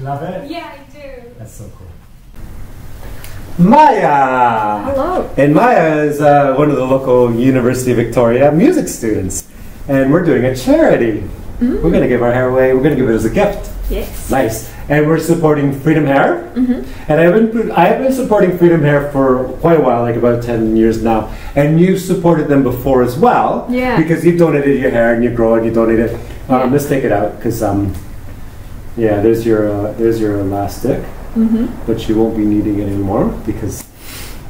you love it? Yeah, I do. That's so cool. Maya! Hello. And Maya is one of the local University of Victoria music students. And we're doing a charity. We're going to give our hair away. We're going to give it as a gift. Yes. Nice. And we're supporting Freedom Hair. And I've been supporting Freedom Hair for quite a while, like about 10 years now. And you've supported them before as well. Yeah. Because you've donated your hair and you grow and you donate it. Let's take it out because, yeah, there's your elastic. But you won't be needing it anymore because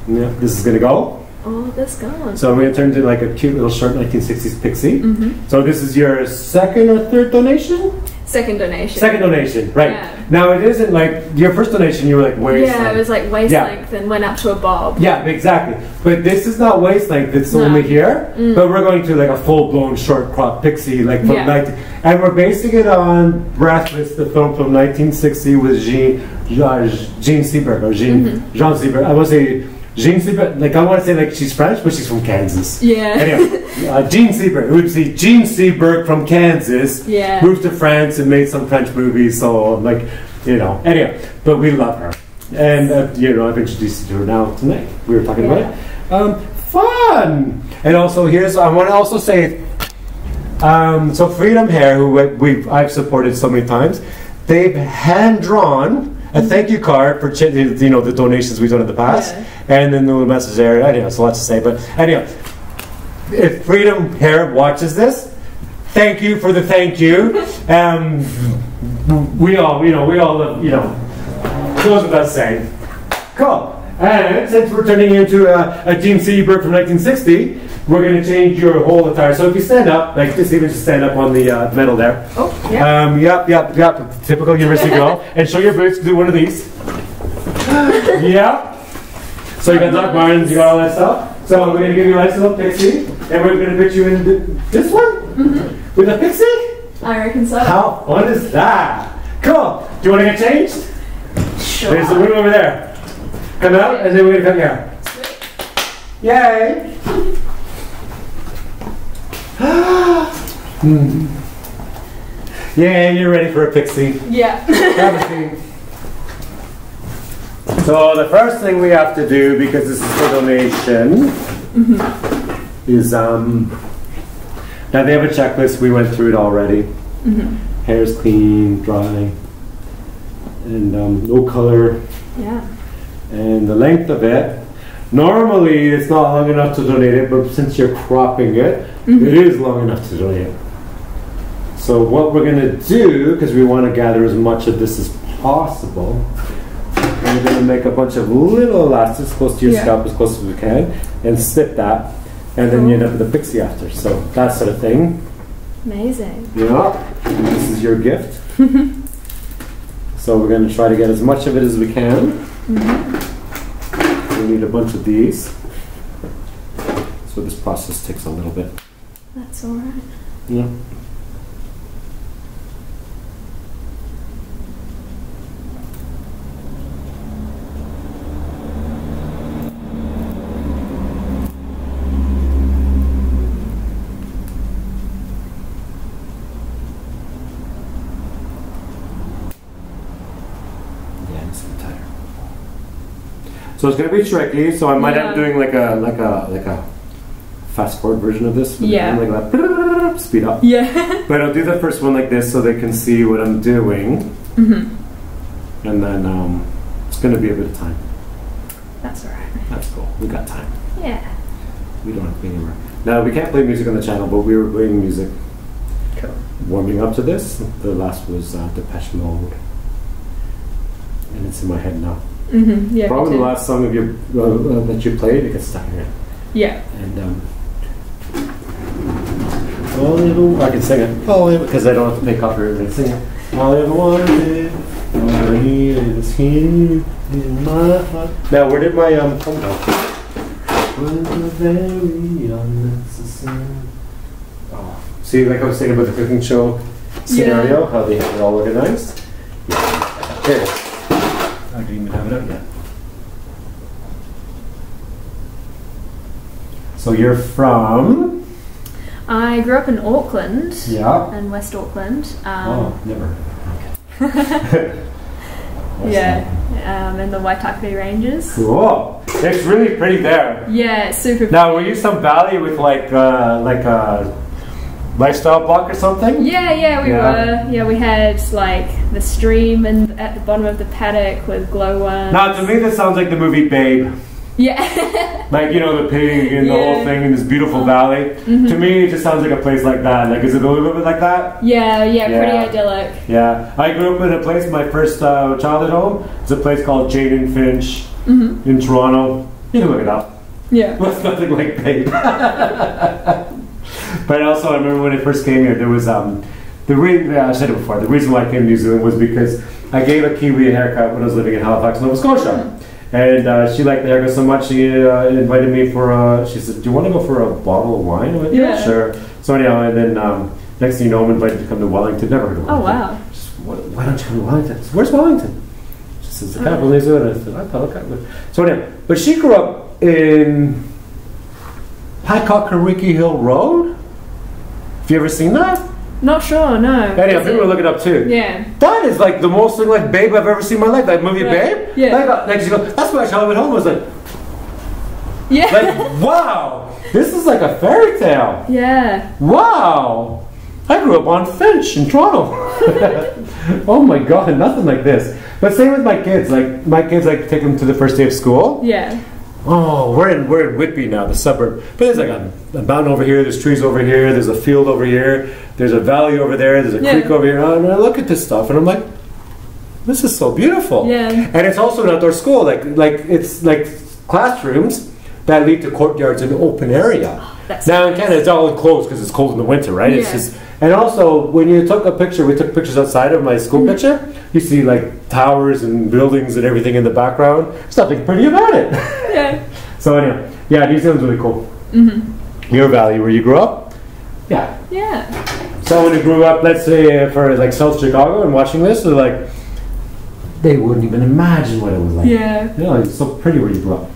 this is going to go. Oh, this gone. So I'm going to turn into like a cute little short 1960s pixie. So this is your second or third donation? Second donation. Second donation, right. Yeah. Now it isn't like, your first donation you were like waist length. Yeah, it was like waist length and went up to a bob. Yeah, exactly. But this is not waist length, it's only here. But we're going to like a full-blown short crop pixie, like from 19... And we're basing it on Breathless, the film from 1960 with Jean Seberg, or Jean Seberg. I want to say Jean Seberg, like I want to say like she's French, but she's from Kansas. Yeah. Anyway, Jean Seberg. We would see Jean Seberg from Kansas, moved to France and made some French movies. So like, you know, anyway, but we love her, and you know, I've introduced you to her now tonight. We were talking about it. Fun. And also here's, I want to also say, so Freedom Hair, who I've supported so many times, they've hand drawn a thank you card for the donations we've done in the past, and then the little message there. I know it's a lot to say, but anyhow, if Freedom Hair watches this, thank you for the thank you. We all love, goes without saying. Cool. And since we're turning into a Jean Seberg from 1960, we're going to change your whole attire. So if you stand up, like just even just stand up on the metal there. Oh, yeah. Yep. Typical university girl. And show your boots. Do one of these. Yep. So you got Doc Martens, you got all that stuff. So we're going to give you a nice little pixie, and we're going to put you in this one with a pixie. I reckon so. How fun is that? Cool. Do you want to get changed? Sure. There's the room over there. Come out, and then we're going to come here. Yay! Yeah, you're ready for a pixie. Yeah. Have a seat. So the first thing we have to do, because this is a donation, is now they have a checklist. We went through it already. Hair's clean, dry, and no color. Yeah. And the length of it, normally it's not long enough to donate it, but since you're cropping it, it is long enough to donate it. So what we're going to do, because we want to gather as much of this as possible, we're going to make a bunch of little elastics close to your scalp as close as we can, and snip that, and then you end up with a pixie after. So that sort of thing. Amazing. Yeah. And this is your gift. So we're going to try to get as much of it as we can. We need a bunch of these. So this process takes a little bit. That's alright. Yeah. So it's going to be tricky. So I might end up doing like a fast forward version of this. Like that, speed up. Yeah. But I'll do the first one like this so they can see what I'm doing. And then it's going to be a bit of time. That's alright. That's cool. We got time. Yeah. We don't have to be anywhere. Now we can't play music on the channel, but we were playing music. Cool. Warming up to this. The last was Depeche Mode, and it's in my head now. Yeah. Probably the last song of your that you played, it gets stuck in here. Yeah. And I can sing it. Because I don't have to pay copyright. I can sing it. All I ever wanted, all I needed is here in my heart. Now, where did my phone go? Very unnecessary. Oh, see, like I was saying about the cooking show scenario, how they have it all organized. Yeah. There it is. I didn't even have it out yet. So you're from? I grew up in Auckland. Yeah. In West Auckland. Oh, never. Okay. And the Waitaki Ranges. Cool. It's really pretty there. Yeah, it's super pretty. Now, were you some valley with like a lifestyle block or something? Yeah, we were. Yeah, we had like the stream and at the bottom of the paddock with glowworms. Now, to me, this sounds like the movie Babe. Yeah. Like, you know, the pig and the whole thing in this beautiful valley. To me, it just sounds like a place like that. Like, is it a little bit like that? Yeah, pretty idyllic. Yeah. I grew up in a place, my first childhood home. It's a place called Jane and Finch in Toronto. You can look it up. Yeah. It's nothing like Babe. But also, I remember when I first came here, there was, I said it before, the reason why I came to New Zealand was because I gave a Kiwi a haircut when I was living in Halifax, Nova Scotia. And she liked the haircut so much, she invited me for she said, do you want to go for a bottle of wine? I went, yeah, sure. So anyhow, and then next thing you know, I'm invited to come to Wellington. Never heard of Wellington. Oh, wow. She said, why don't you come to Wellington? I said, where's Wellington? She says, the capital of New Zealand. I said, I thought, okay. So anyhow, but she grew up in Paikakariki Hill Road. Have you ever seen that? Not sure, no. Anyhow, people will look it up too. Yeah. That is like the most thing like Babe I've ever seen in my life. That movie Babe? Yeah. Like she goes, that's why I childhood home was like, yeah. Like, wow, this is like a fairy tale. Yeah. Wow. I grew up on Finch in Toronto. Oh my God, nothing like this. But same with my kids. Like, my kids, like, take them to the first day of school. Yeah. Oh, we're in Whitby now, the suburb. But there's like a mountain over here, there's trees over here, there's a field over here, there's a valley over there, there's a creek over here. Oh, and I look at this stuff and I'm like, this is so beautiful. Yeah. And it's also an outdoor school. Like it's like classrooms that lead to courtyards in an open area. Now in Canada, it's all enclosed because it's cold in the winter, right? Yeah. It's just, and also when you took a picture, we took pictures outside of my school picture. You see like towers and buildings and everything in the background. There's nothing pretty about it. Yeah. So anyway, yeah, New Zealand's really cool. Your valley, where you grew up? Yeah. Yeah. Someone who grew up, let's say, for like South Chicago and watching this, they're like, they wouldn't even imagine what it was like. Yeah. You know, it's so pretty where you grew up.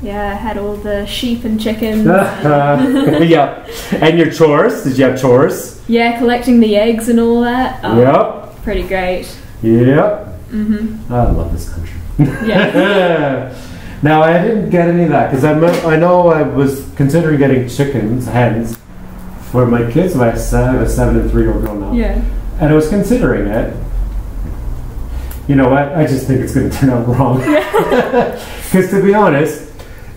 Yeah, I had all the sheep and chickens. Yeah. And your chores? Did you have chores? Yeah, collecting the eggs and all that. Yep. Pretty great. Yep. I love this country. Yeah. Now, I didn't get any of that because I know I was considering getting hens, for my kids. I have a 7 and 3-year-old girl now. Yeah. And I was considering it. You know what? I just think it's going to turn out wrong. Because to be honest,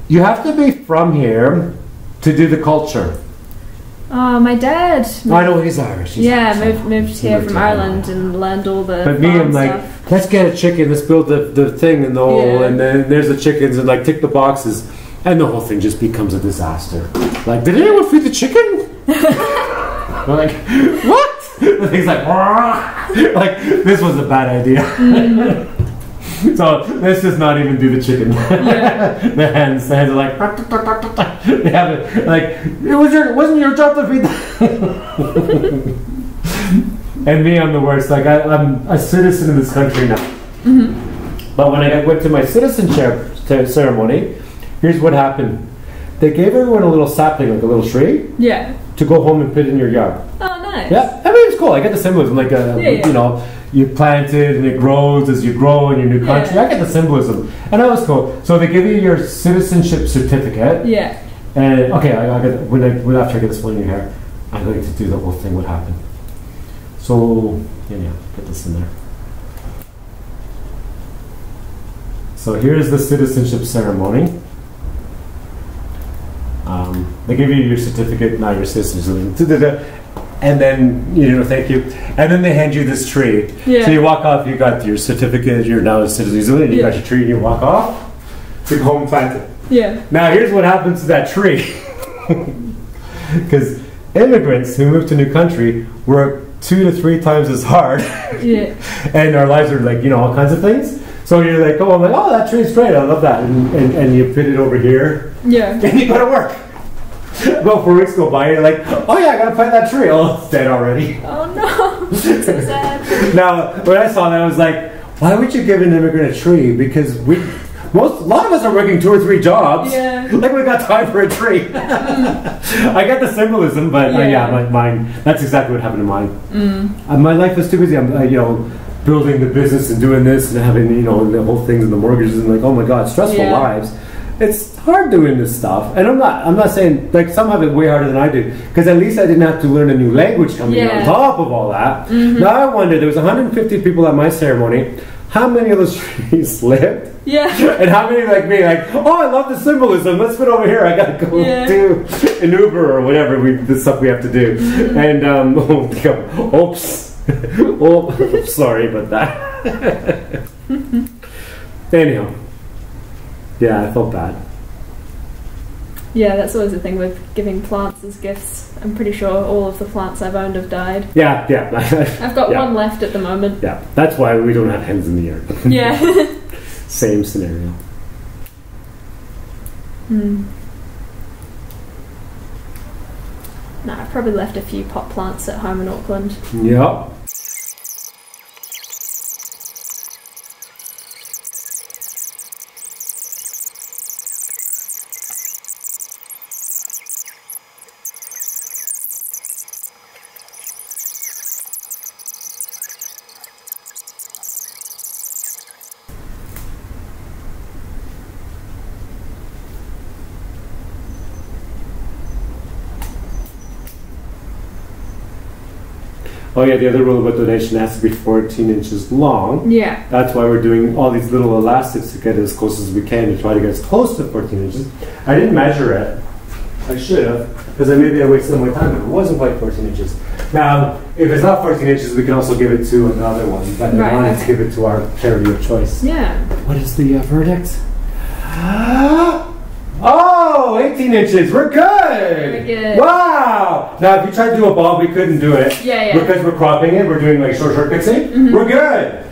you have to be from here to do the culture. Oh, my dad. I know he's Irish. Moved here from Ireland and learned all the. But me, I'm like, stuff. Let's get a chicken. Let's build the thing in the hole, and then there's the chickens, and like tick the boxes, and the whole thing just becomes a disaster. Like, did anyone feed the chicken? We're like, what? The thing's like, like this was a bad idea. So let's just not even do the chicken. The hens are like, they have it like it wasn't your job to feed them. And me, I'm the worst. Like I'm a citizen in this country now. But when I went to my citizenship ceremony, here's what happened. They gave everyone a little sapling, like a little tree. Yeah. To go home and put in your yard. Oh, nice. Yeah, I mean it's cool. I get the symbolism, like you know. You plant it and it grows as you grow in your new country. I get the symbolism, and that was cool. So they give you your citizenship certificate. Yeah. And okay, I got when after I get this one in your hair, I'm going to do the whole thing. What happened? So yeah, put this in there. So here's the citizenship ceremony. They give you your certificate, not your citizenship. And then, thank you. And then they hand you this tree. Yeah. So you walk off, you got your certificate, you're now a citizen, and you got your tree, and you walk off, to go home and plant it. Yeah. Now, here's what happens to that tree. Because immigrants who move to a new country work 2 to 3 times as hard. Yeah. And our lives are like, all kinds of things. So you're like, I'm like, oh, that tree's great, I love that. And you put it over here. Yeah. And you go to work. About 4 weeks go by, you're like, oh yeah, I gotta plant that tree. Oh, it's dead already. Oh no, so sad. Now, when I saw that, I was like, why would you give an immigrant a tree? Because a lot of us are working 2 or 3 jobs. Yeah. Like we got time for a tree. I get the symbolism, but mine. That's exactly what happened to mine. My life is too busy. I'm, building the business and doing this and having, you know, the whole things and the mortgages and like, oh my God, stressful lives. It's hard doing this stuff, and I'm not saying like some have it way harder than I do, because at least I didn't have to learn a new language coming on top of all that. Now I wonder, there was 150 people at my ceremony. How many of those trees lived? Yeah. And how many like me, like, oh, I love the symbolism. Let's fit over here. I gotta go do an Uber or whatever the stuff we have to do. And oops, oh, sorry about that. Anyhow. Yeah, I felt bad. Yeah, that's always the thing with giving plants as gifts. I'm pretty sure all of the plants I've owned have died. Yeah. I've got one left at the moment. Yeah, that's why we don't have hens in the yard. Yeah. Same scenario. No, I've probably left a few pot plants at home in Auckland. Yep. Oh yeah, the other rule about donation has to be 14 inches long. Yeah. That's why we're doing all these little elastics to get as close as we can to try to get as close to 14 inches. I didn't measure it. I should have, because maybe I wasted my time. It wasn't quite 14 inches. Now, if it's not 14 inches, we can also give it to another one. But I wanted to give it to our charity of choice. Yeah. What is the verdict? Oh, 18 inches. We're good. Very good. Wow. Now, if you tried to do a bulb, we couldn't do it. Yeah. Because we're cropping it. We're doing like short Pixie. We're good.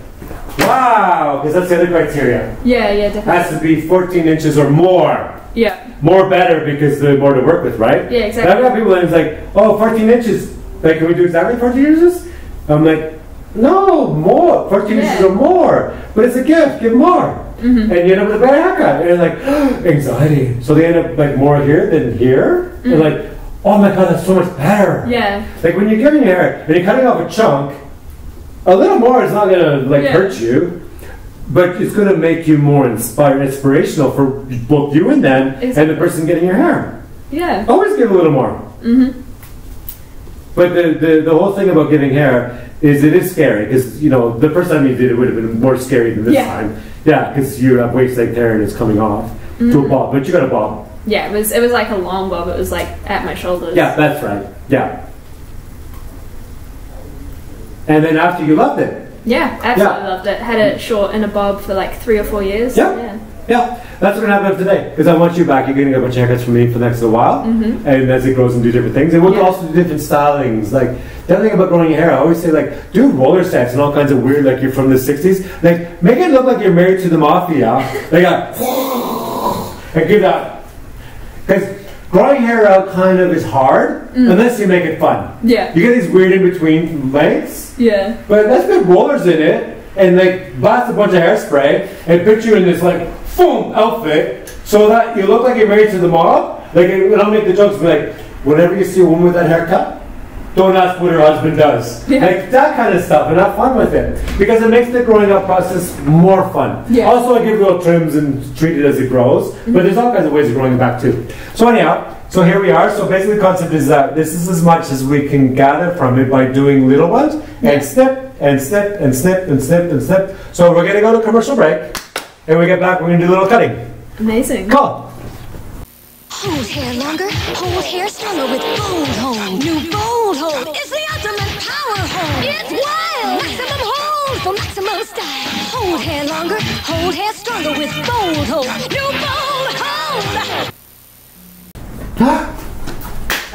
Wow. Because that's the other criteria. Yeah, definitely. Has to be 14 inches or more. Yeah. More better because there's more to work with, right? Yeah, exactly. I've got people that it's like, oh, 14 inches. Like, can we do exactly 14 inches? I'm like, no, more. 14 inches or more. But it's a gift. Give more. And you end up with a better haircut. And like, anxiety. So they end up like more here than here. And like, oh my God, that's so much better. Yeah. Like when you're giving your hair and you're cutting off a chunk, a little more is not going to like hurt you. But it's going to make you more inspirational for both you and them and the person getting your hair. Yeah. Always give a little more. But the whole thing about giving hair is it is scary because, you know, the first time you did it would have been more scary than this time. Yeah, because you have waist-length hair and it's coming off to a bob. But you got a bob. Yeah, it was like a long bob. It was like at my shoulders. Yeah, that's right. Yeah. And then after you loved it. Yeah, absolutely loved it. Had it short in a bob for like 3 or 4 years. Yeah. That's what happened today. Because I want you back. You're going to get a bunch of haircuts from me for the next little while. And as it grows and do different things. And we'll also do different stylings. Like, the other thing about growing your hair, I always say, like, do roller sets and all kinds of weird, like you're from the 60s. Like, make it look like you're married to the mafia. Like, and give that. Because growing hair out kind of is hard unless you make it fun. Yeah. You get these weird in-between lengths. Yeah. But let's put rollers in it and like blast a bunch of hairspray and put you in this like boom outfit so that you look like you're married to the mob. Like, and I'll make the jokes be like, whenever you see a woman with that haircut, don't ask what her husband does. Yeah. Like that kind of stuff, and have fun with it. Because it makes the growing up process more fun. Yeah. Also, I give little trims and treat it as it grows, but there's all kinds of ways of growing it back too. So anyhow, so here we are. So basically the concept is that this is as much as we can gather from it by doing little ones, and snip, and snip, and snip, and snip, and snip. So we're going to go to commercial break, and when we get back, we're going to do a little cutting. Amazing. Cool. Hold hair longer, hold hair stronger with Bold Hold. New Bold Hold is the ultimate power hold. It's wild, maximum hold for maximum style. Hold hair longer, hold hair stronger with Bold Hold. New Bold Hold.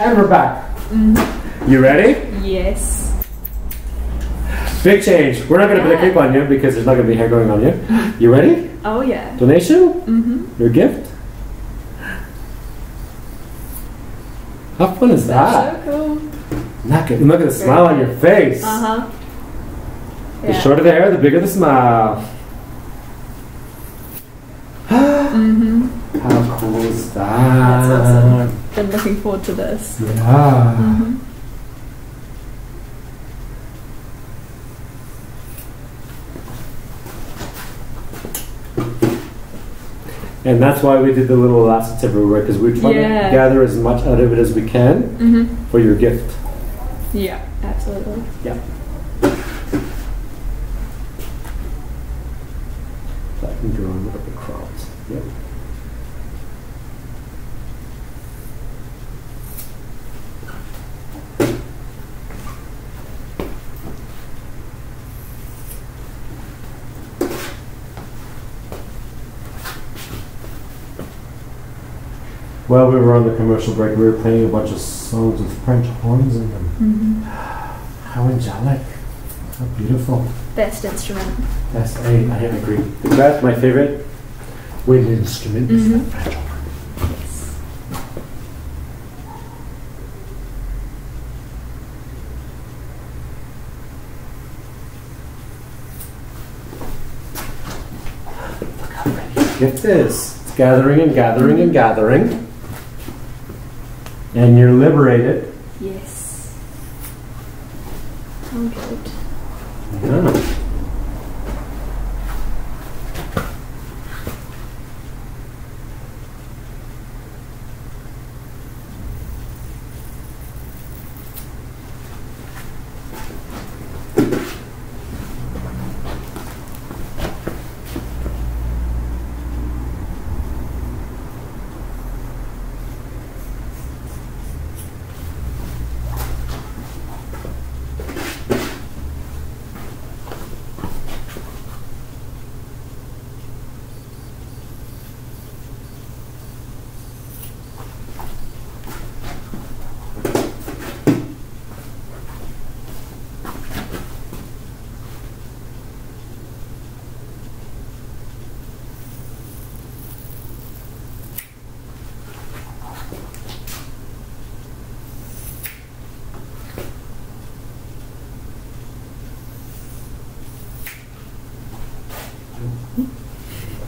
And we're back. You ready? Yes. Big change. We're not going to put a cape on you because there's not going to be hair going on you. You ready? Oh yeah. Donation? Your gift? How fun is that? So cool. Look at the smile on your face. The shorter the hair, the bigger the smile. How cool is that? That's awesome. Been looking forward to this. Yeah. And that's why we did the little elastic everywhere, because we're trying to gather as much out of it as we can for your gift. Yeah, absolutely. Yeah. That can go on a little bit cropped. Yep. While we were on the commercial break, we were playing a bunch of songs with French horns in them. How angelic. How beautiful. Best instrument. Best, I agree. The best, my favorite wind instrument is the French horn. Yes. Look how pretty the gift is. It's gathering and gathering and gathering. And you're liberated. Yes. Oh, good. Yeah.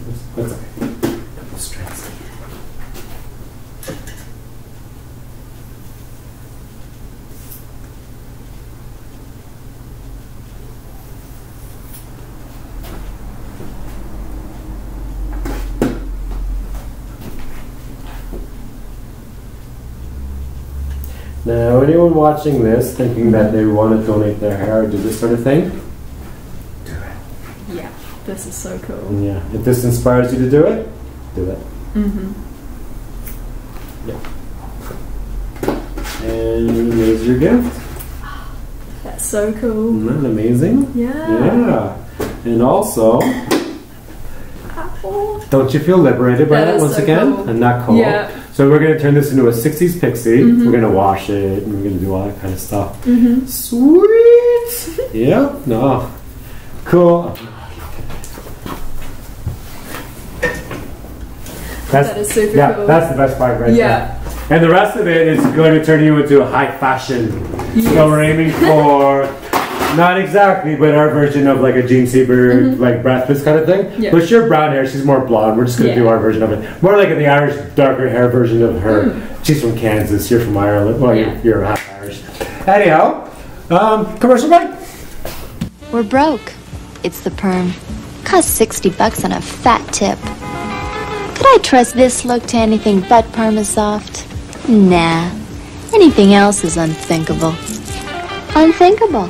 That's okay. Couple strands. Now, anyone watching this thinking that they want to donate their hair or do this sort of thing, do it. Yeah, this is so cool. Yeah, if this inspires you to do it, do it. Yeah. And there's your gift. That's so cool. Isn't that amazing? Yeah. Yeah. And also, Apple. don't you feel liberated by that once so again? cool. And not cool. Yeah. So we're going to turn this into a 60s Pixie. We're going to wash it and we're going to do all that kind of stuff. Sweet! Yeah. No. Cool. That is super cool. That's the best part right there. And the rest of it is going to turn you into a high fashion. So we're aiming for, not exactly, but our version of like a Jean Seberg, like Brad Pitt kind of thing. Yeah. But she has brown hair, she's more blonde. We're just going to do our version of it. More like the Irish, darker hair version of her. She's from Kansas, you're from Ireland. Well, you're half Irish. Anyhow, commercial break. We're broke. It's the perm. Cost $60 and a fat tip. Could I trust this look to anything but Permasoft? Nah. Anything else is unthinkable. Unthinkable.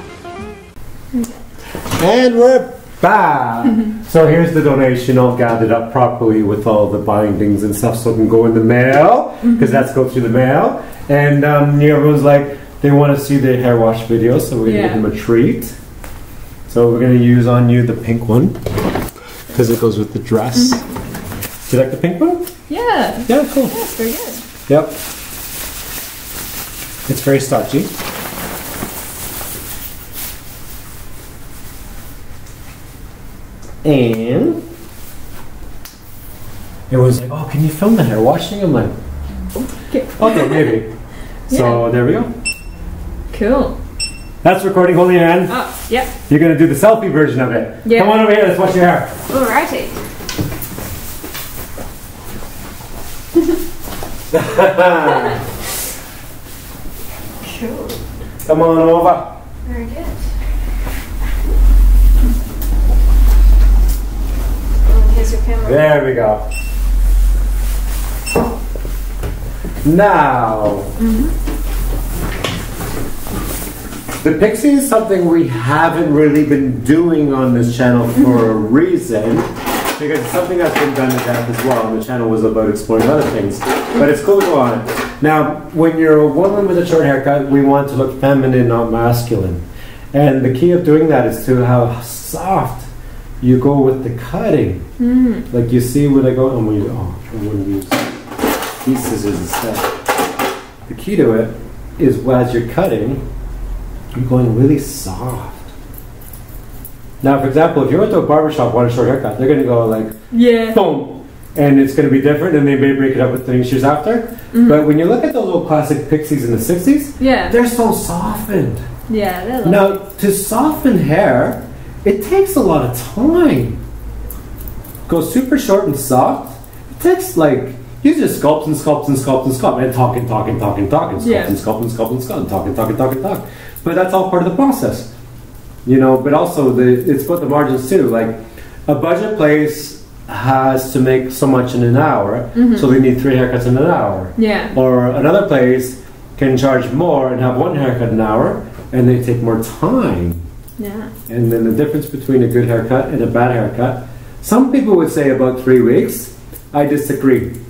And we're back. So here's the donation all gathered up properly with all the bindings and stuff so it can go in the mail, because that's go through the mail. And everyone's like, they want to see the hair wash video, so we're going to give them a treat. So we're going to use on you the pink one, because it goes with the dress. Do you like the pink one? Yeah. Yeah, cool. Yeah, it's very good. Yep. It's very starchy. And it was like, oh, can you film the hair washing? I'm like, okay, maybe. So there we go. Cool. That's recording, holding your hand. Oh, yep. You're going to do the selfie version of it. Yeah. Come on over here, let's wash your hair. Alrighty. Cool. Come on over. Very good. Oh, here's your camera. There we go. Now, the Pixie is something we haven't really been doing on this channel for a reason, because it's something that's been done to death as well, and the channel was about exploring other things. But it's cool to go on it. Now, when you're a woman with a short haircut, we want to look feminine, not masculine. And the key of doing that is to how soft you go with the cutting. Like you see when I go, I'm going to use these scissors instead. The key to it is as you're cutting, you're going really soft. Now, for example, if you went to a barbershop want a short haircut, they're going to go like, boom, and it's going to be different, and they may break it up with things years after. But when you look at those old classic Pixies in the 60s, they're so softened. Yeah, they're now, to soften hair, it takes a lot of time. Go super short and soft, it takes like, you just sculpt and sculpt and sculpt and sculpt, and talk and talk and talk and talk, and sculpt and sculpt and sculpt and sculpt, and talk and talk and talk and talk. But that's all part of the process. You know, but also it's about the margins too. Like a budget place has to make so much in an hour, so they need 3 haircuts in an hour. Or another place can charge more and have 1 haircut an hour, and they take more time. And then the difference between a good haircut and a bad haircut, some people would say about 3 weeks. I disagree.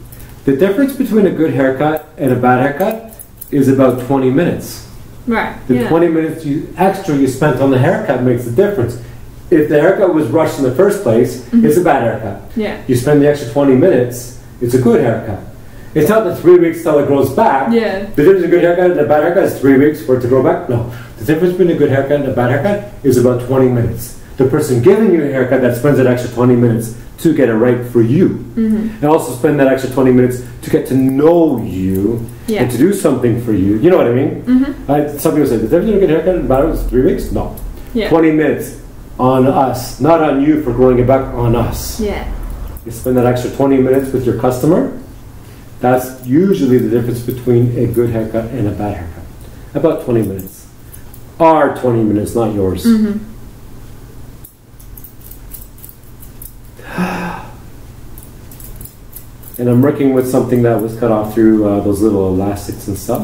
The difference between a good haircut and a bad haircut is about 20 minutes. The 20 minutes extra you spent on the haircut makes the difference. If the haircut was rushed in the first place, it's a bad haircut. You spend the extra 20 minutes, it's a good haircut. It's not the 3 weeks till it grows back. The difference between a good haircut and a bad haircut is 3 weeks for it to grow back. No. The difference between a good haircut and a bad haircut is about 20 minutes. The person giving you a haircut that spends that extra 20 minutes to get it right for you. And also spend that extra 20 minutes to get to know you and to do something for you. You know what I mean? Some people say, the difference between a good haircut and a bad haircut is 3 weeks? No. 20 minutes on us, not on you for growing it back, on us. You spend that extra 20 minutes with your customer. That's usually the difference between a good haircut and a bad haircut. About 20 minutes. Our 20 minutes, not yours. And I'm working with something that was cut off through those little elastics and stuff.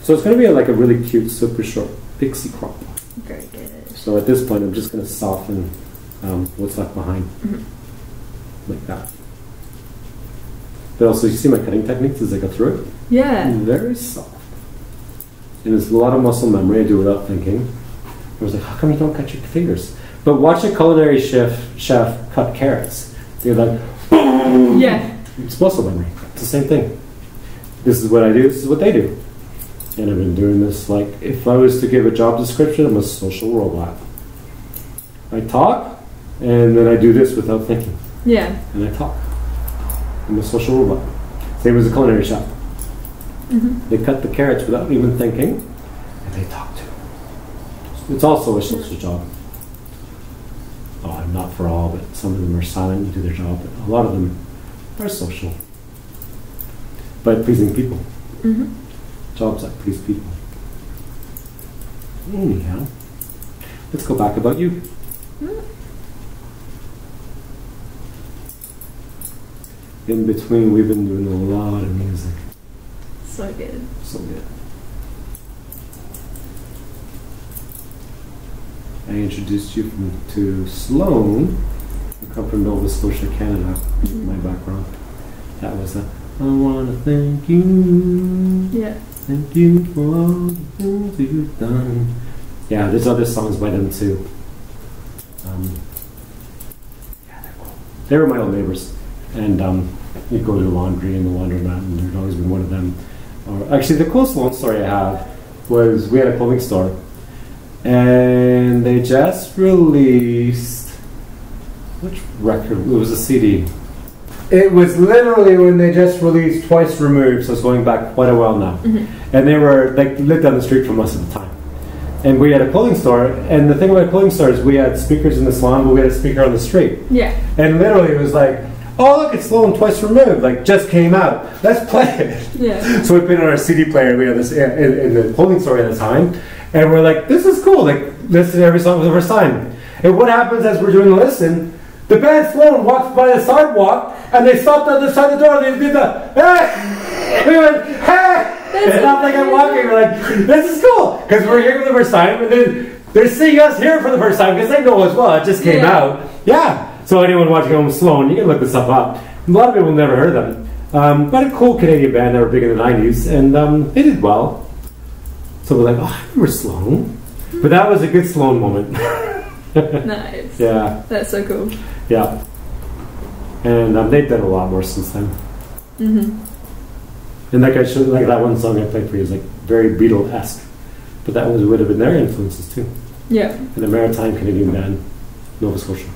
So it's going to be like a really cute, super short pixie crop. Very good. So at this point, I'm just going to soften what's left behind. Like that. But also, you see my cutting techniques as I go through it? Very soft. And there's a lot of muscle memory. I do without thinking. I was like, how come you don't cut your fingers? But watch a culinary chef cut carrots. They're like, boom! It's muscle memory. It's the same thing. This is what I do. This is what they do. And I've been doing this like, if I was to give a job description, I'm a social robot. I talk, and then I do this without thinking. And I talk. I'm a social robot. Same as a culinary chef. They cut the carrots without even thinking, and they talk too. It's also a social job. Oh, not for all, but some of them are silent and do their job. But a lot of them are social. But pleasing people. Jobs that please people. Anyhow, let's go back about you. In between, we've been doing a lot of music. So good. So good. I introduced you to Sloan. I come from Nova Scotia, Canada. My background. That was I want to thank you. Thank you for all the things you've done. Yeah, there's other songs by them too. Yeah, they're cool. They were my old neighbors. And you'd go to the laundry and the laundromat, and there'd always been one of them. Or actually, the coolest Sloan story I have was we had a clothing store, and they just released which record? It was a CD. It was literally when they just released Twice Removed, so it's going back quite a while now. And they lived down the street from us at the time. And we had a clothing store, and the thing about clothing stores, we had speakers in the salon, but we had a speaker on the street. And literally it was like, oh look, it's Sloan Twice Removed, like just came out. Let's play it. So we put it on our CD player. We had this in the clothing store at the time, and we're like, this is cool. Like listen to every song for the first time. And what happens as we're doing the listen? The band Sloan walks by the sidewalk, and they stopped on the side of the door, and they did the hey! We went, hey! And I'm like, I'm walking, we're like, this is cool. Because we're here for the first time, and then they're seeing us here for the first time, because they know as well, it just came out. Yeah. So anyone watching Home Sloan, you can look this stuff up. A lot of people never heard of them. But a cool Canadian band that were big in the 90s, and they did well. So we're like, oh, I remember Sloan. But that was a good Sloan moment. Nice. Yeah. That's so cool. Yeah. And they've done a lot more since then. Mm-hmm. And like that one song I played for you is like very Beatle-esque. But that would have been their influences too. Yeah. And a maritime Canadian band, Nova Scotia.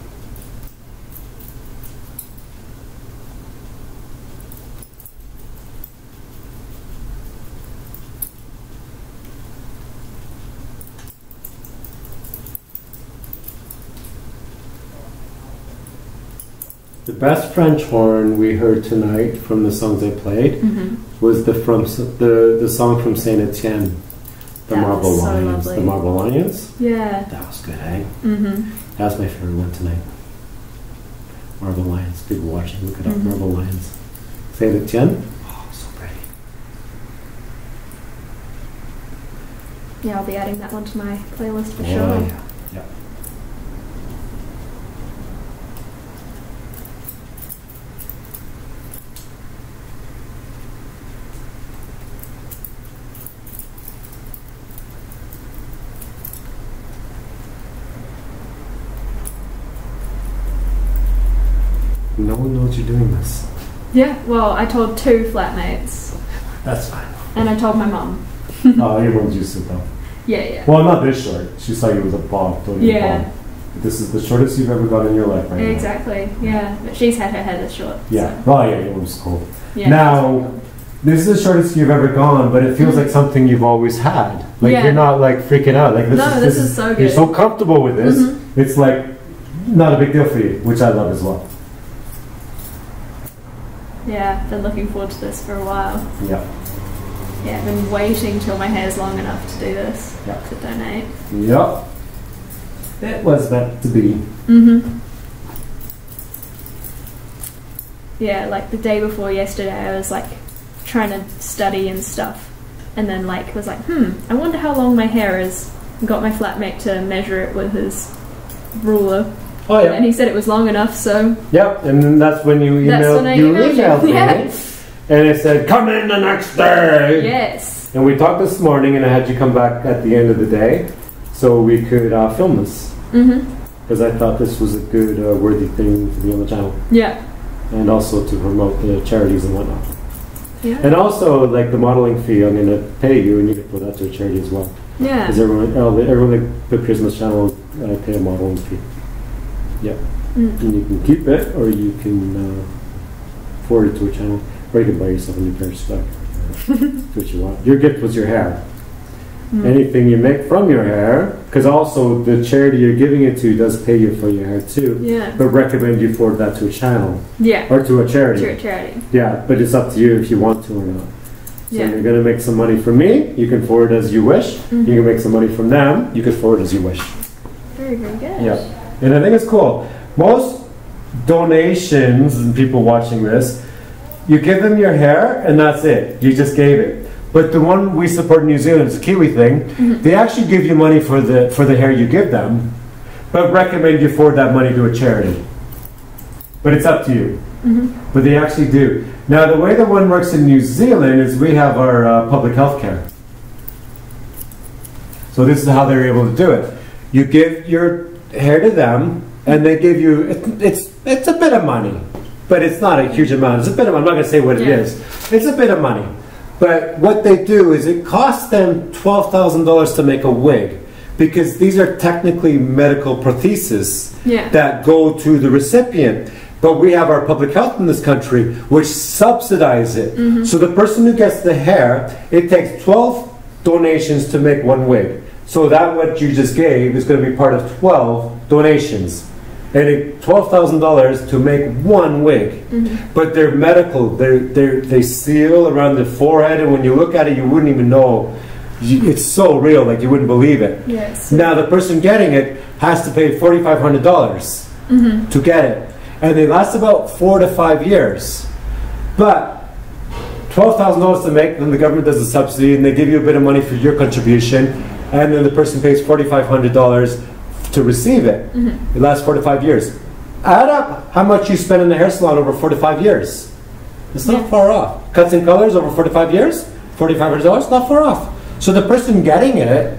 The best French horn we heard tonight from the songs I played was the song from Saint Etienne, the Marble Lions. The Marble Lions? Yeah. That was good, eh? Mm-hmm. That was my favorite one tonight. Marble Lions. People watching, look it up. Marble Lions. Saint Etienne? Oh, so pretty. Yeah, I'll be adding that one to my playlist for sure. Yeah. Yeah. No one knows you're doing this. Yeah, well, I told 2 flatmates. That's fine. And I told my mum. Oh, your mom's used to it though. Yeah, yeah. Well, not this short. She saw you with a bob. Yeah. Bob. This is the shortest you've ever gone in your life, right? Exactly, yeah. But she's had her hair this short. Yeah. So. Well, yeah, your mom's cool. Yeah, now, this is the shortest you've ever gone, but it feels like something you've always had. Like you're not like freaking out. Like this is so good. You're so comfortable with this. It's like not a big deal for you, which I love as well. Yeah, been looking forward to this for a while. Yeah. Yeah, I've been waiting till my hair's long enough to do this. Yeah. To donate. Yep. It was meant to be. Yeah, like the day before yesterday I was like trying to study and stuff. And then like was like, I wonder how long my hair is. And got my flatmate to measure it with his ruler. Oh yeah. And he said it was long enough, so... Yep, and then that's when you emailed me. And it said, come in the next day! Yes. And we talked this morning, and I had you come back at the end of the day, so we could film this. Because I thought this was a good, worthy thing to be on the channel. Yeah. And also to promote the charities and whatnot. Yeah. And also, like the modeling fee, I'm going to pay you, and you can put that to a charity as well. Yeah. Because everyone that put Christmas channel pay a modeling fee. Yeah. And you can keep it, or you can forward it to a channel, or you can buy yourself a new pair of stuff. Do what you want. Your gift was your hair. Anything you make from your hair, because also the charity you're giving it to does pay you for your hair too. Yeah. But recommend you forward that to a channel. Yeah. Or to a charity. To a charity. Yeah, but it's up to you if you want to or not. So you're going to make some money from me, you can forward as you wish. You can make some money from them, you can forward as you wish. Very, very good. Yeah. And I think it's cool. Most donations, and people watching this, you give them your hair and that's it. You just gave it. But the one we support in New Zealand is a Kiwi thing. They actually give you money for the hair you give them, but recommend you forward that money to a charity. But it's up to you. But they actually do. Now the way the one works in New Zealand is we have our public health care. So this is how they're able to do it. You give your hair to them, and they give you, it's a bit of money, but it's not a huge amount. It's a bit of, I'm not going to say what it is. It's a bit of money. But what they do is it costs them $12,000 to make a wig, because these are technically medical prostheses that go to the recipient. But we have our public health in this country, which subsidize it. So the person who gets the hair, it takes 12 donations to make one wig. So that what you just gave is going to be part of 12 donations. And it's $12,000 to make one wig. But they're medical. They seal around the forehead, and when you look at it, you wouldn't even know. It's so real, like you wouldn't believe it. Yes. Now the person getting it has to pay $4,500 to get it. And they last about 4 to 5 years. But $12,000 to make, then the government does a subsidy, and they give you a bit of money for your contribution, and then the person pays $4,500 to receive it. It lasts 4 to 5 years. Add up how much you spend in the hair salon over 4 to 5 years. It's not far off. Cuts and colors over 4 to 5 years, $4,500, not far off. So the person getting it,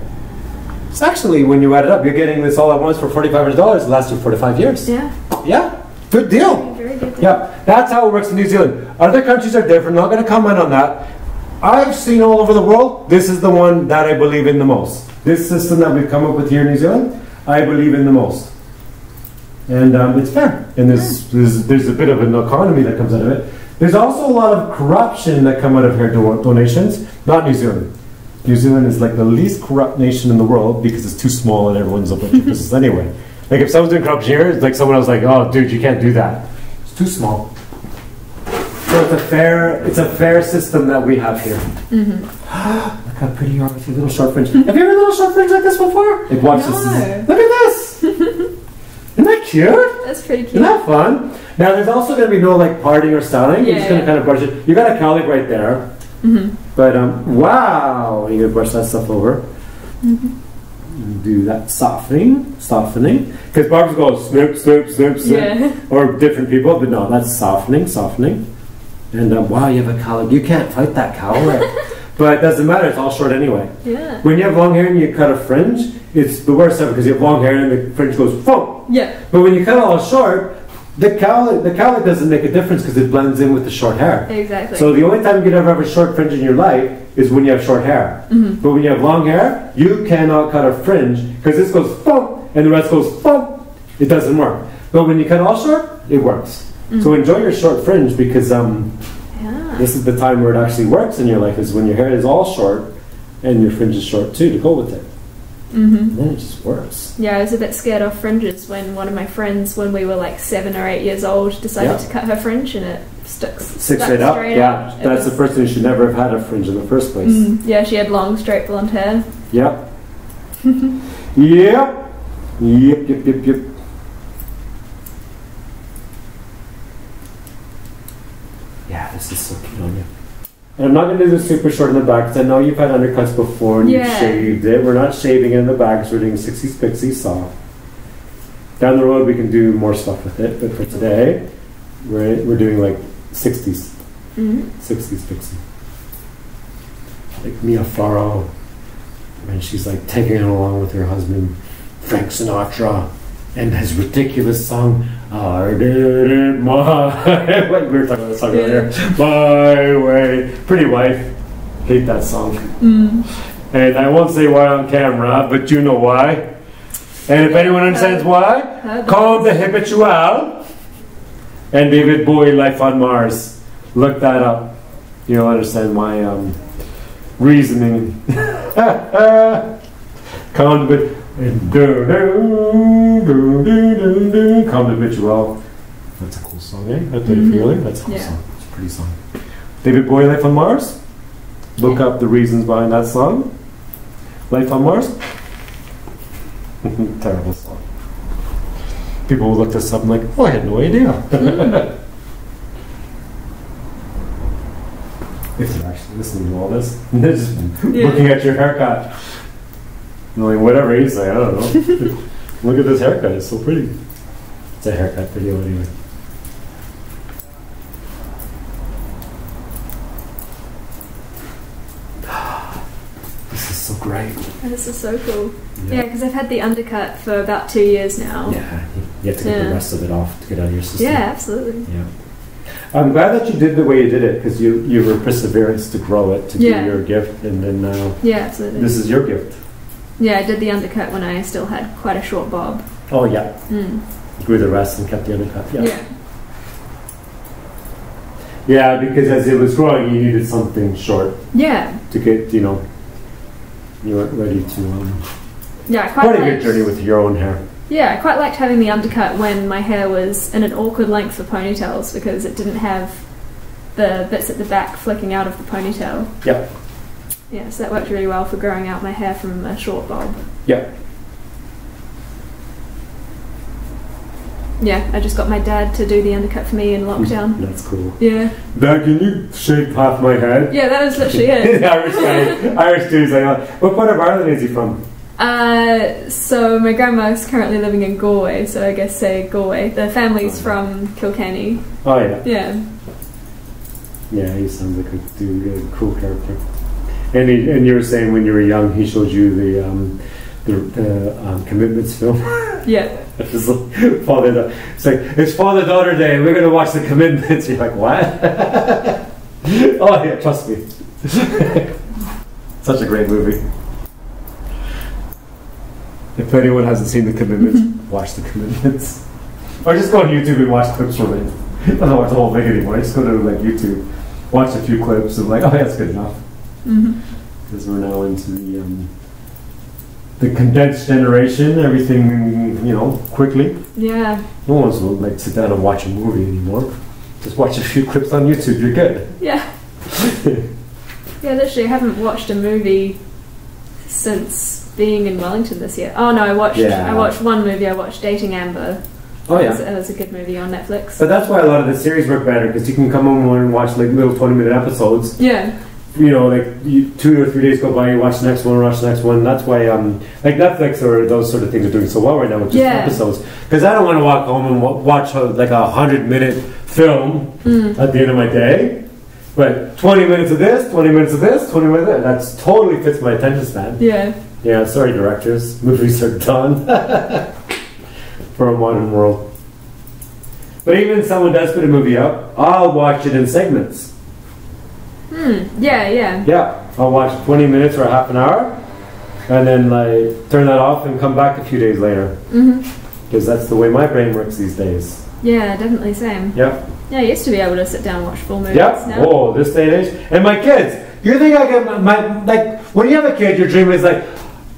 it's actually, when you add it up, you're getting this all at once for $4,500. It lasts you 4 to 5 years. Yeah. Yeah. Good deal. Very good deal. Yeah. That's how it works in New Zealand. Other countries are different. Not going to comment on that. I've seen all over the world. This is the one that I believe in the most. This system that we've come up with here in New Zealand, I believe in the most. And it's fair. And there's a bit of an economy that comes out of it. There's also a lot of corruption that come out of hair donations. Not New Zealand. New Zealand is like the least corrupt nation in the world because it's too small and everyone's up at your business anyway. Like if someone's doing corruption here, it's like someone else like, oh dude, you can't do that. It's too small. So it's a fair system that we have here. Look how pretty you are with your little short fringe. Have you ever little short fringe like this before? Like watch this. Look at this. Isn't that cute? That's pretty cute. Isn't that fun? Now there's also going to be no like parting or styling. You're just going to kind of brush it. You got a cowlick right there. But wow, you're gonna brush that stuff over. Do that softening. Because barbers go snip, or different people, but no, that's softening. And wow, you have a cowlick. You can't fight that cowlick. But it doesn't matter. It's all short anyway. Yeah. When you have long hair and you cut a fringe, it's the worst ever because you have long hair and the fringe goes boom. Yeah. But when you cut it all short, the cowlick doesn't make a difference because it blends in with the short hair. Exactly. So the only time you can ever have a short fringe in your life is when you have short hair. But when you have long hair, you cannot cut a fringe because this goes boom and the rest goes boom. It doesn't work. But when you cut all short, it works. So enjoy your short fringe because this is the time where it actually works in your life is when your hair is all short and your fringe is short too to go with it. And then it just works. Yeah, I was a bit scared of fringes when one of my friends, when we were like 7 or 8 years old, decided to cut her fringe and it stuck straight up. Yeah, that's the person who should never have had a fringe in the first place. Yeah, she had long, straight blonde hair. Yep. Yep. Yeah, this is so cute on you. And I'm not going to do this super short in the back because I know you've had undercuts before and you've shaved it. We're not shaving it in the back because we're doing 60s Pixie soft. Down the road we can do more stuff with it, but for today we're doing like 60s. 60s Pixie. Like Mia Farrow. And she's like taking it along with her husband Frank Sinatra and his ridiculous song I did it my way. We were talking about this song earlier. My way. Pretty Wife. Hate that song. And I won't say why on camera, but you know why. And if anyone understands why, call the Habitual and David Bowie, Life on Mars. Look that up. You'll understand my reasoning. Come the Habitual. That's a cool song, eh? That's a feeling. That's a cool song. It's a pretty song. David Bowie, Life on Mars. Look up the reasons behind that song. Life on Mars. Terrible song. People will look this up and like, oh, I had no idea. If they're actually listening to all this, and they're just looking at your haircut. And like, whatever you say, I don't know. Look at this haircut, it's so pretty. It's a haircut video anyway. This is so great. This is so cool. Yeah, because I've had the undercut for about 2 years now. Yeah, you have to get the rest of it off to get out of your system. Yeah, absolutely. Yeah. I'm glad that you did the way you did it because you were perseverance to grow it to do your gift, and then absolutely. This is your gift. Yeah, I did the undercut when I still had quite a short bob. Oh yeah. Grew the rest and kept the undercut. Yeah. Yeah, because as it was growing, you needed something short. Yeah. To get, you weren't ready to. Yeah, I quite quite a good journey with your own hair. Yeah, I quite liked having the undercut when my hair was in an awkward length for ponytails because it didn't have the bits at the back flicking out of the ponytail. Yep. Yeah, so that worked really well for growing out my hair from a short bob. Yep. Yeah, I just got my dad to do the undercut for me in lockdown. That's cool. Yeah. Dad, can you shave half my head? Yeah, that was literally it. Irish guy. Irish dude's like, what part of Ireland is he from? So my grandma's currently living in Galway, so I guess say Galway. The family's from Kilkenny. Oh yeah. Yeah. Yeah, he sounds like a cool character. And you were saying when you were young, he showed you the Commitments film. Yeah. It's like it's Father-Daughter Day. We're gonna watch the Commitments. You're like, what? Oh yeah, trust me. Such a great movie. If anyone hasn't seen the Commitments, watch the Commitments. Or just go on YouTube and watch clips from it. I don't watch the whole thing anymore. Just go to like YouTube, watch a few clips, and like, oh, yeah, that's good enough. Because we're now into the condensed generation. Everything, quickly. Yeah. No one's like sit down and watch a movie anymore. Just watch a few clips on YouTube. You're good. Yeah. Yeah, literally, I haven't watched a movie since being in Wellington this year. Oh no, I watched one movie. I watched Dating Amber. Oh yeah, it was a good movie on Netflix. But that's why a lot of the series work better, because you can come home and watch like little 20-minute episodes. Yeah. Like 2 or 3 days go by, you watch the next one, watch the next one. That's why like Netflix or those sort of things are doing so well right now with just episodes. Because I don't want to walk home and watch like a 100-minute film at the end of my day. But 20 minutes of this, 20 minutes of this, 20 minutes of that. That's totally fits my attention span. Yeah. Yeah, sorry directors. Movies are done for a modern world. But even if someone does put a movie up, I'll watch it in segments. Yeah. Yeah, I'll watch 20 minutes or a half an hour, and then like turn that off and come back a few days later. Because that's the way my brain works these days. Yeah, definitely same. Yep. Yeah, I used to be able to sit down and watch full movies. Yep. Now. Oh, this day and age. And my kids. You think I get my like when you have a kid, your dream is like,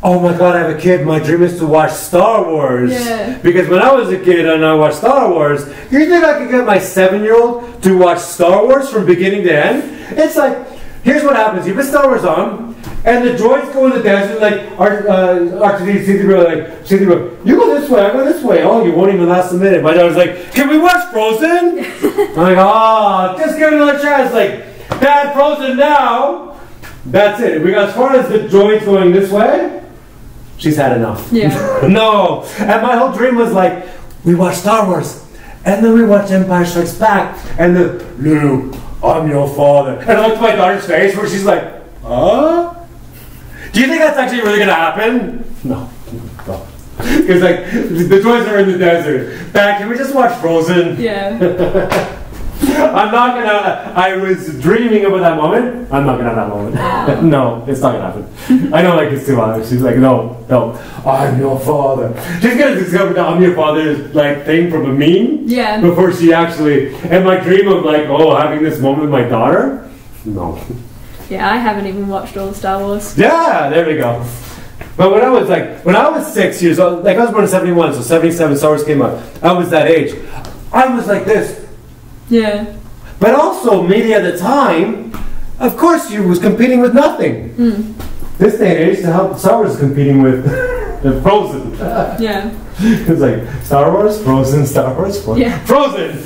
oh my god, I have a kid, my dream is to watch Star Wars. Yeah. Because when I was a kid and I watched Star Wars, you think I could get my 7-year-old to watch Star Wars from beginning to end? It's like, here's what happens. You put Star Wars on, and the droids go in the desert, like, R2D, C-3PO, you go this way, I go this way. Oh, you won't even last a minute. My daughter's like, can we watch Frozen? I'm like, oh, just give it another chance. Like, Dad, Frozen now. That's it. We got as far as the droids going this way. She's had enough. Yeah. No. And my whole dream was like, we watch Star Wars, and then we watch Empire Strikes Back, and then, Luke, I'm your father. And I looked at my daughter's face where she's like, huh? Do you think that's actually really going to happen? No. Because like, the droids are in the desert. Dad, can we just watch Frozen? Yeah. I'm not gonna. I was dreaming about that moment. I'm not gonna have that moment. No, it's not gonna happen. I know, like it's too honest. She's like, no, I'm your father. She's gonna discover that I'm your father's like thing from a meme. Yeah. Before she actually. And my dream of like, having this moment with my daughter. No. Yeah, I haven't even watched all the Star Wars. Yeah, there we go. But when I was 6 years old, like I was born in 71, so 77 Star Wars came out. I was that age. I was like this. Yeah. But also, media at the time, of course, you was competing with nothing. This day and age, Star Wars is competing with Frozen. Yeah. It's like Star Wars, Frozen, Star Wars, Frozen. Yeah. Frozen!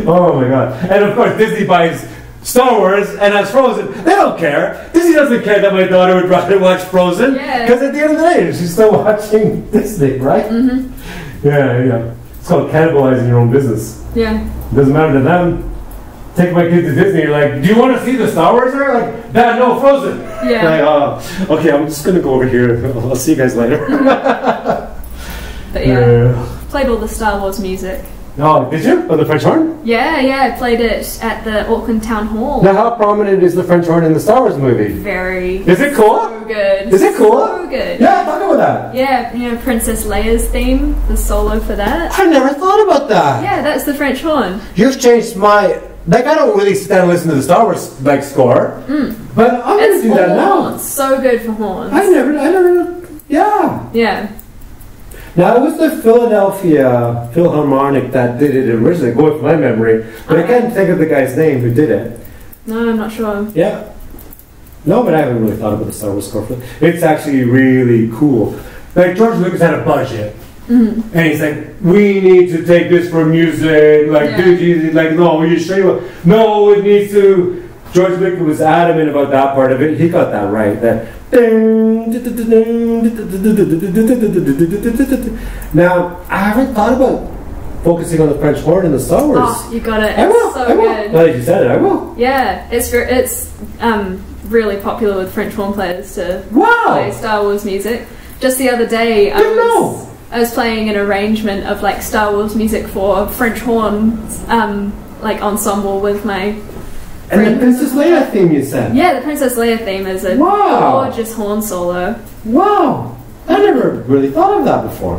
Oh my god. And of course, Disney buys Star Wars and has Frozen. They don't care. Disney doesn't care that my daughter would rather watch Frozen. Yeah. Because at the end of the day, she's still watching Disney, right? Yeah. It's called cannibalizing your own business. Yeah. Doesn't matter to them. Take my kid to Disney. You're like, do you want to see the Star Wars there? Like, Dad, no, Frozen. Yeah. Like, okay, I'm just gonna go over here. I'll see you guys later. But yeah, played all the Star Wars music. Oh, did you? On the French horn? Yeah, I played it at the Auckland Town Hall. Now, how prominent is the French horn in the Star Wars movie? Very. Is it cool? So good. Is it cool? So good. Yeah, talk about that. Yeah, Princess Leia's theme, the solo for that. I never thought about that. Yeah, that's the French horn. You've changed my... Like, I don't really sit down and listen to the Star Wars, like, score. But I'm going to do that now. Horns. So good for horns. I never... Yeah. Yeah. Now, it was the Philadelphia Philharmonic that did it originally, going from my memory. But I can't think of the guy's name who did it. No, I'm not sure. Yeah. No, but I haven't really thought about the Star Wars score for it. It's actually really cool. Like, George Lucas had a budget. And he's like, we need to take this for music. Like, dude, he's like, no, you sure? No, it needs to. George Michael was adamant about that part of it. He got that right. That. Now, I haven't thought about focusing on the French horn in the Star Wars. Oh, you got it. I will. So I will. good. Now that you said it, I will. Yeah, it's really popular with French horn players to play Star Wars music. Just the other day, I was playing an arrangement of like Star Wars music for French horn, like ensemble with my. And the Princess Leia theme you said. Yeah, the Princess Leia theme is a gorgeous horn solo. Wow, I never really thought of that before.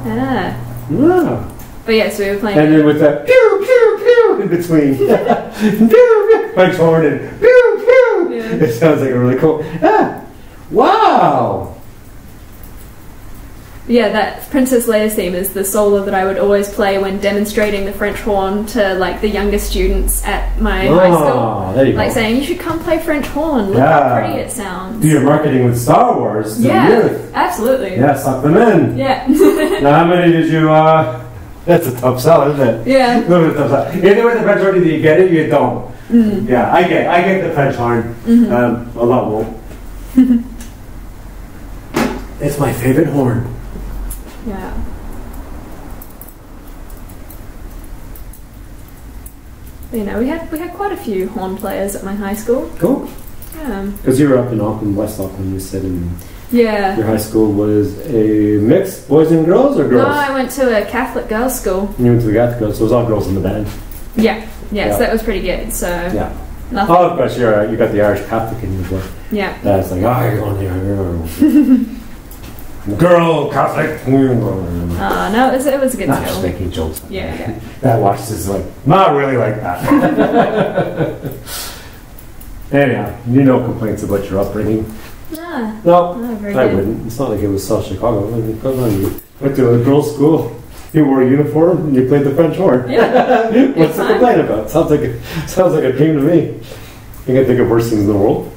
Yeah. Wow. But yes, we were playing. And then with that pew pew pew in between, pew pew, French horn and pew pew. Yeah. It sounds like a really cool. Ah, wow. Yeah, that Princess Leia's theme is the solo that I would always play when demonstrating the French horn to like the younger students at my high school. There you go. Like saying, you should come play French horn. Look how pretty it sounds. Do your marketing with Star Wars to the youth. Absolutely. Yeah, suck them in. Yeah. Now, how many did you? That's a tough sell, isn't it? Yeah. A little bit tough sell. Either with the French horn, either you get it, or you don't. Yeah, I get the French horn. A lot won't. It's my favorite horn. Yeah. But, you know, we had quite a few horn players at my high school. Cool. Yeah. Because you were up in Auckland, West Auckland, you said, and your high school was a mix, boys and girls, or girls? No, I went to a Catholic girls' school. You went to the Catholic girls, so it was all girls in the band. Yeah. So that was pretty good. So nothing. Oh, of course, you got the Irish Catholic in you as well. Yeah. That's like, you're going there. Girl, Catholic. No, it was a good school. Just making jokes. Yeah. That watch is like, not really like that. Anyhow, no complaints about your upbringing. No, very I good. wouldn't. It's not like it was South Chicago. I mean, come on, you went to a girls' school. You wore a uniform and you played the French horn. Yeah. What's to complain about? Sounds like a dream to me. You can think of worse things in the world.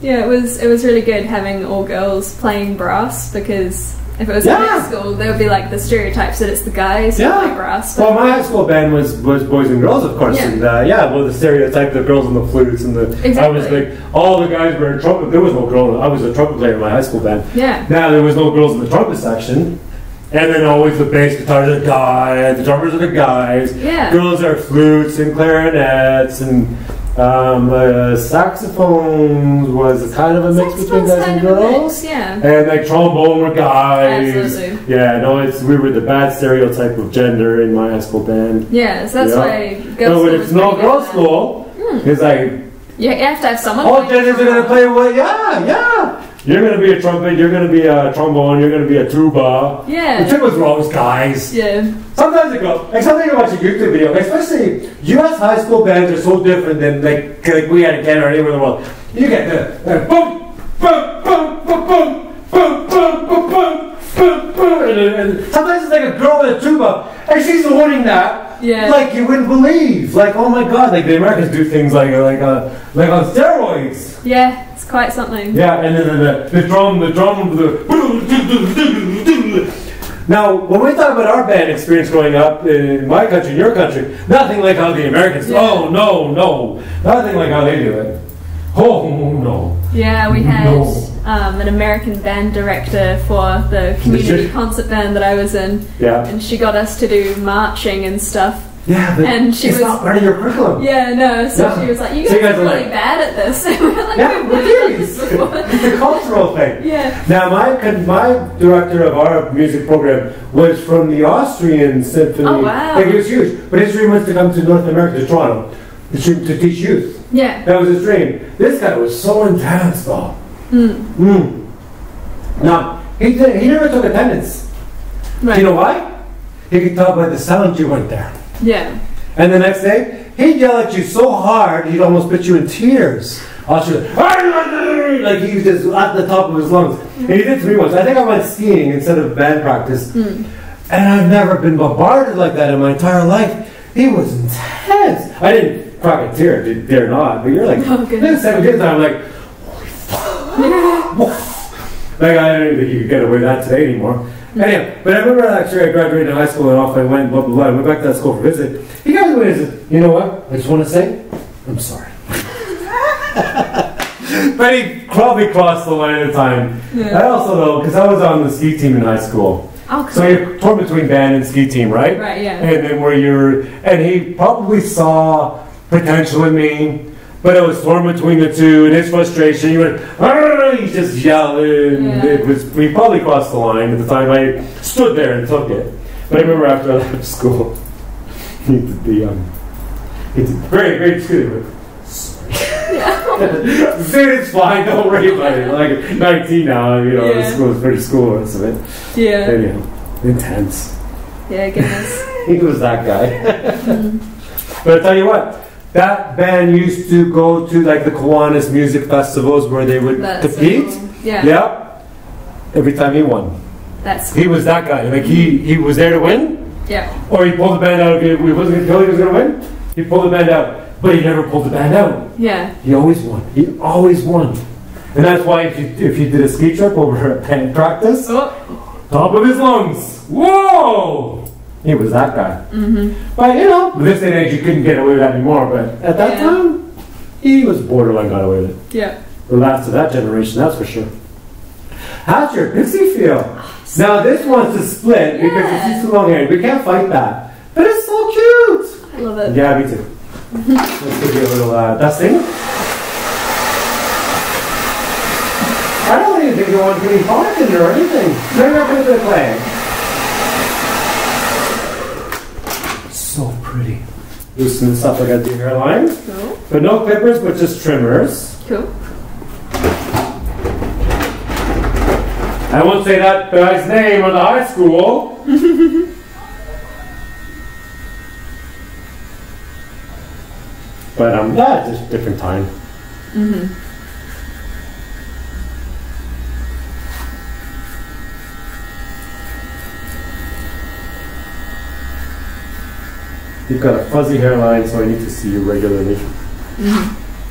Yeah, it was really good having all girls playing brass, because if it was a mixed school, there would be like the stereotypes that it's the guys who play brass. Well, my high school band was boys and girls, of course, and the stereotype, the girls on the flutes and the. Exactly. I was like, all the guys were in trumpet. There was no girl. I was a trumpet player in my high school band. Yeah. Now there was no girls in the trumpet section. And then always the bass guitars are guys, the drummers are the guys. Yeah. Girls are flutes and clarinets and saxophones was kind of a mix between guys and girls. Yeah. And like trombone were guys. Absolutely. Yeah, no, we were the bad stereotype of gender in my high school band. Yeah, so that's why No, girls' when it's no girls' school, it's like you have to have someone. all genders are gonna play what? Yeah. You're going to be a trumpet, you're going to be a trombone, you're going to be a tuba. Yeah. The tubas were always guys. Yeah. Sometimes I go, like sometimes I watch a YouTube video, especially US high school bands are so different than like we had in Canada or anywhere in the world. You get the boom, boom, boom, boom, boom, boom, boom, boom, boom, boom, boom. And sometimes it's like a girl with a tuba, and she's holding that. Yeah. Like you wouldn't believe. Like, oh my god, like the Americans do things like on steroids. Yeah, it's quite something. Yeah, and then the drum. Now, when we talk about our band experience growing up in my country, in your country, nothing like how the Americans. Yeah. Oh no, nothing like how they do it. Oh no. Yeah, we had an American band director for the community concert band that I was in. Yeah. And she got us to do marching and stuff. Yeah, but and she it's not part of your curriculum. Yeah, no. So she was like, "You guys are really bad at this." And we were like, it's a cultural thing. Yeah. Now, my director of our music program was from the Austrian Symphony. Oh wow! Like, it was huge, but his dream was to come to North America, to Toronto, to teach youth. Yeah. That was his dream. This guy was so intense, though. Now, he never took attendance. Right. Do you know why? He could tell by the sound you weren't there. Yeah. And the next day, he'd yell at you so hard, he'd almost put you in tears. Like he was just at the top of his lungs. And he did to me once. I think I went skiing instead of band practice. And I've never been bombarded like that in my entire life. He was intense. I didn't crack a tear, dare not. But you're like, then 17th time, I'm like, holy fuck. Like, I don't even think you could get away with that today anymore. Anyway, but I remember actually I graduated high school and off I went, blah, blah, blah. I went back to that school for a visit. He got me and said, you know what? I just want to say, I'm sorry. But he probably crossed the line at the time. Yeah. I also know, because I was on the ski team in high school. Oh, cool. So you're torn between band and ski team, right? Right, yeah. And then and he probably saw potential in me, but I was torn between the two, and his frustration, he went, he just yelling. Yeah. We probably crossed the line at the time. I stood there and took it. But I remember after I left school, he did great scooter. Dude, it's fine, don't worry about it. Like 19 now, you know, the school is pretty school, the rest of it. Yeah. Anyhow, intense. Yeah, goodness. He was that guy. But I tell you what, that band used to go to like the Kiwanis music festivals where they would compete. So cool. Yeah. Yep. Every time he won. He was that guy. Like he was there to win. Yeah. Or he pulled the band out. He wasn't until he was going to win. He pulled the band out. But he never pulled the band out. Yeah. He always won. He always won. And that's why if you did a ski trip over at band practice, top of his lungs. Whoa! He was that guy. But you know, this day and age you couldn't get away with that anymore. But at that time, he was borderline got away with it. Yeah. The last of that generation, that's for sure. How's your Pixie feel? Now this one's a split because it's too long hair. We can't fight that. But it's so cute. I love it. Yeah, me too. Let's give you a little dusting. I don't even think you want to be product in there or anything. Maybe I'll put it in the clay. So pretty. Loosen this up, I got the hairline. Cool. But no clippers, but just trimmers. Cool. I won't say that guy's name on the high school. But that's just a different time. You've got a fuzzy hairline, so I need to see you regularly.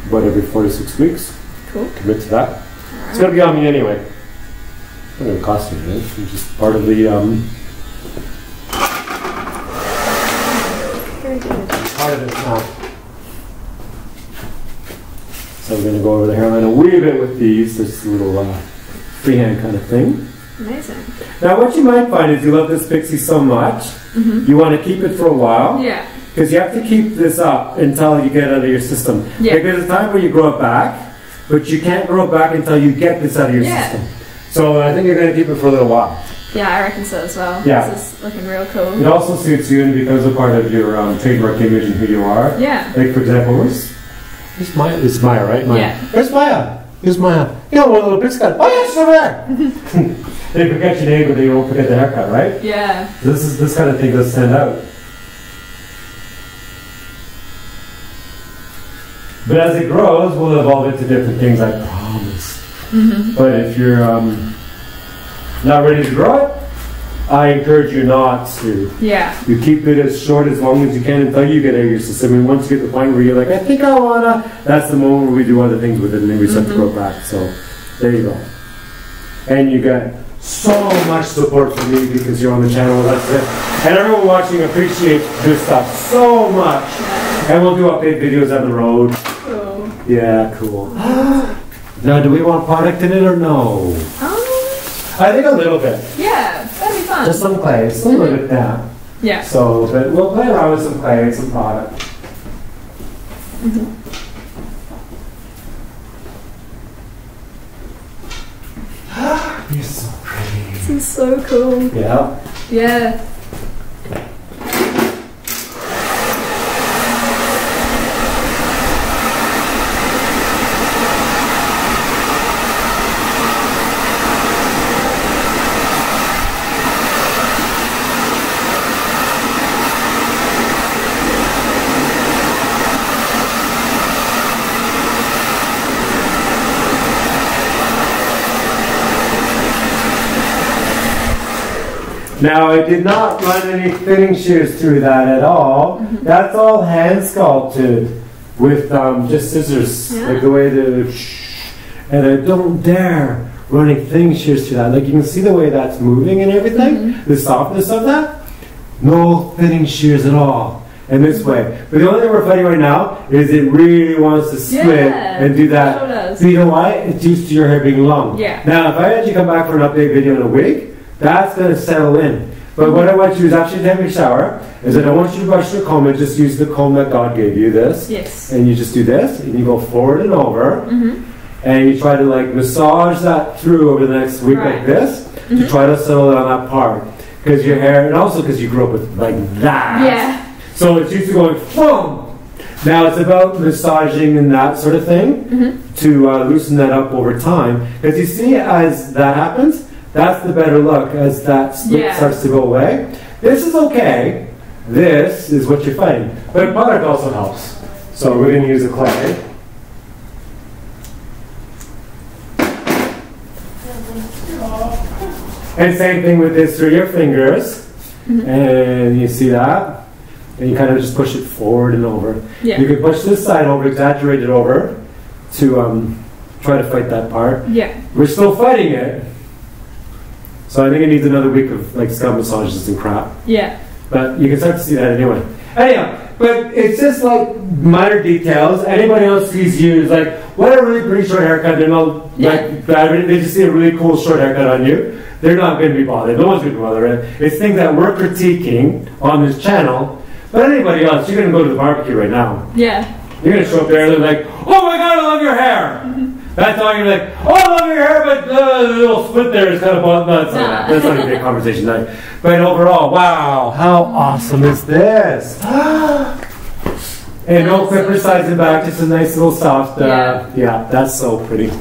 About every 4 to 6 weeks. Cool. Commit to that. It's going to be on me anyway. It's not going to cost me anything. It's just part of the Very good. part of it now. So we're going to go over the hairline a wee bit with these. This little freehand kind of thing. Amazing. Now what you might find is you love this Pixie so much, you want to keep it for a while. Yeah. Because you have to keep this up until you get it out of your system. Yeah. Like there's a time where you grow it back, but you can't grow it back until you get this out of your system. So I think you're going to keep it for a little while. Yeah, I reckon so as well. Yeah. This is looking real cool. It also suits you and becomes a part of your trademark image and who you are. Yeah. Like for example, where's Maya? It's Maya, right? Maya. Yeah. Where's Maya? Who's Maya? You know, one little Pixie cut. Oh yeah, she's over there. They forget your name, but they won't forget the haircut, right? Yeah. This kind of thing does stand out. But as it grows, we'll evolve into different things, I promise. But if you're not ready to grow it, I encourage you not to. Yeah. You keep it as short as long as you can until you get out of your system. And once you get to the point where you're like, I think I wanna, that's the moment where we do other things with it and then we start to grow back. So there you go. And you get so much support from me because you're on the channel. That's it. And everyone watching appreciates this stuff so much. And we'll do update videos on the road. Cool. Yeah, cool. Now, do we want product in it or no? I think a little bit. Yeah, that'd be fun. Just some clay. Just a little bit now. Yeah. So, but we'll play around with some clay and some product. You're so pretty. This is so cool. Yeah. Yeah. Now, I did not run any fitting shears through that at all. That's all hand sculpted with just scissors, like the way the and I don't dare running thin shears through that. Like you can see the way that's moving and everything, the softness of that. No thinning shears at all. And this way. But the only thing we're fighting right now is it really wants to split and do that. Sure does. So you know why? It's used to your hair being long. Yeah. Now, if I had you come back for an update video in a week, that's going to settle in. But what I want you is actually to have your shower, is that I want you to brush your comb and just use the comb that God gave you, this. Yes. And you just do this, and you go forward and over, and you try to like massage that through over the next week like this, to try to settle it on that part. Because your hair, and also because you grew up with like that. Yeah. So it's used to going, boom! Now it's about massaging and that sort of thing to loosen that up over time. Because you see, as that happens, that's the better look as that split starts to go away. This is okay. This is what you're fighting. But product also helps. So we're going to use a clay. And same thing with this through your fingers. And you see that? And you kind of just push it forward and over. Yeah. You can push this side over, exaggerate it over to try to fight that part. Yeah. We're still fighting it. So I think it needs another week of like scalp massages and crap. Yeah. But you can start to see that anyway. Anyhow, but it's just like minor details. Anybody else sees you is like, what a really pretty short haircut. They're not like bad. They just see a really cool short haircut on you. They're not going to be bothered. No one's going to be bothered. It's things that we're critiquing on this channel. But anybody else, you're going to go to the barbecue right now. Yeah. You're going to show up there and they're like, oh my God, I love your hair. That's all you're like, oh, I love your hair, but the little split there is kind of, no, that's not a big conversation tonight. But overall, wow, how awesome is this? And no clipper sides and back, just a nice little soft, yeah, that's so pretty.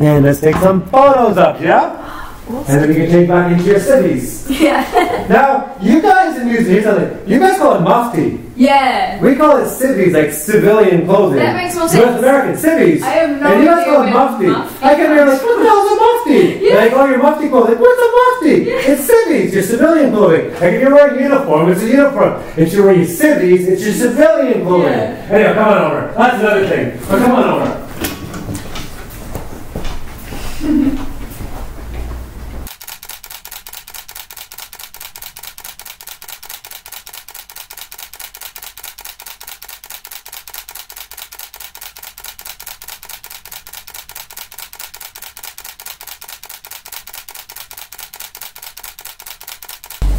And let's take some photos up, yeah? Awesome. And then you can take back into your cities. Yeah. Now, you guys in New Zealand, you guys call it mufti. Yeah. We call it civvies, like civilian clothing. That makes more sense. North American civvies. I have no and you guys idea call it where mufti. mufti I can be like, what the hell is a mufti? Yeah. Like, oh, your mufti clothing. What's a mufti? Yeah. It's civvies, your civilian clothing. Like, if you're wearing a uniform, it's a uniform. If you're wearing civvies, it's your civilian clothing. Yeah. Anyway, come on over. That's another thing. But come on over.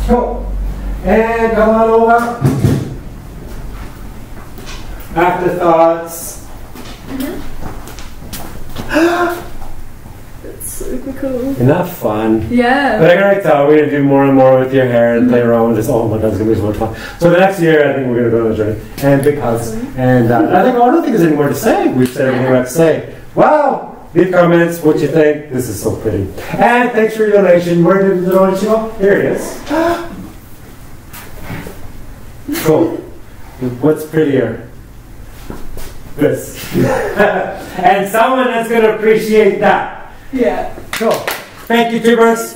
Go. And come on over. Afterthoughts. That's super cool. Isn't that fun? Yeah. But I can already tell we're going to do more and more with your hair and play around with this. Oh my God, it's going to be so much fun. So the next year, I think we're going to go on a journey. And big hugs. And I don't think there's any more to say. We've said everything we have to say. Wow. Leave comments, what you think. This is so pretty. And thanks for your donation. Where did the donation go? Here it is. Cool. What's prettier? This. And someone that's going to appreciate that. Yeah. Cool. Thank you, tubers.